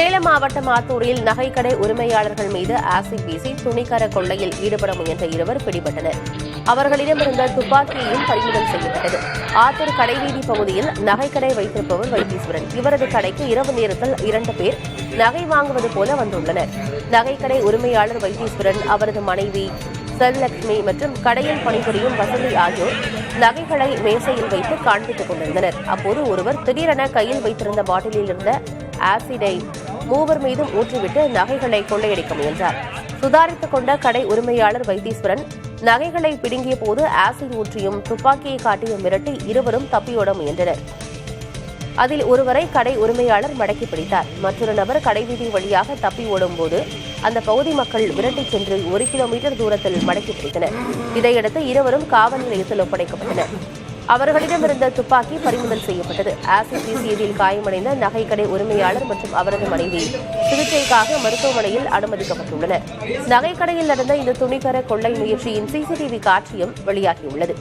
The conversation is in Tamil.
சேலம் மாவட்டம் ஆத்தூரில் நகைக்கடை உரிமையாளர்கள் மீது ஆசிட் வீசி துணிக்கர கொள்ளையில் ஈடுபட முயன்ற இருவர் பிடிபட்டனர். அவர்களிடமிருந்த துப்பாக்கியையும் பறிமுதல் செய்யப்பட்டது. ஆத்தூர் கடைவீதி பகுதியில் நகைக்கடை வைத்திருப்பவர் வைத்தீஸ்வரன். இவரது கடைக்கு இரவு நேரத்தில் 2 பேர் நகை வாங்குவது போல வந்துள்ளனர். நகைக்கடை உரிமையாளர் வைத்தீஸ்வரன், அவரது மனைவி செல்லட்சுமி மற்றும் கடையில் பணிபுரியும் வசதி ஆகியோர் நகைகளை மேசையில் வைத்து காண்பித்துக் கொண்டிருந்தனர். அப்போது ஒருவர் திடீரென கையில் வைத்திருந்த பாட்டிலில் இருந்த ஆசிடை மூவர் மீதும் ஊற்றிவிட்டு நகைகளை கொள்ளையடிக்க முயன்றார். சுதாரித்துக் கொண்ட கடை உரிமையாளர் வைத்தீஸ்வரன் நகைகளை பிடுங்கிய போது ஆசிட் ஊற்றியும் துப்பாக்கியை காட்டியும் மிரட்டி இருவரும் தப்பியோட முயன்றனர். அதில் ஒருவரை கடை உரிமையாளர் மடக்கி பிடித்தார். மற்றொரு நபர் கடைவீதி வழியாக தப்பி ஓடும்போது அந்த பகுதி மக்கள் விரட்டிச் சென்று 1 கிலோமீட்டர் தூரத்தில் மடக்கி பிடித்தனர். இதையடுத்து இருவரும் காவல் நிலையத்தில் ஒப்படைக்கப்பட்டனர். அவர்களிடமிருந்த துப்பாக்கி பறிமுதல் செய்யப்பட்டது. ஆசிட் வீசியதில் காயமடைந்த நகைக்கடை உரிமையாளர் மற்றும் அவரது மனைவி சிகிச்சைக்காக மருத்துவமனையில் அனுமதிக்கப்பட்டுள்ளனர். நகைக்கடையில் நடந்த இந்த துணிகர கொள்ளை முயற்சியின் CCTV காட்சியும் வெளியாகியுள்ளது.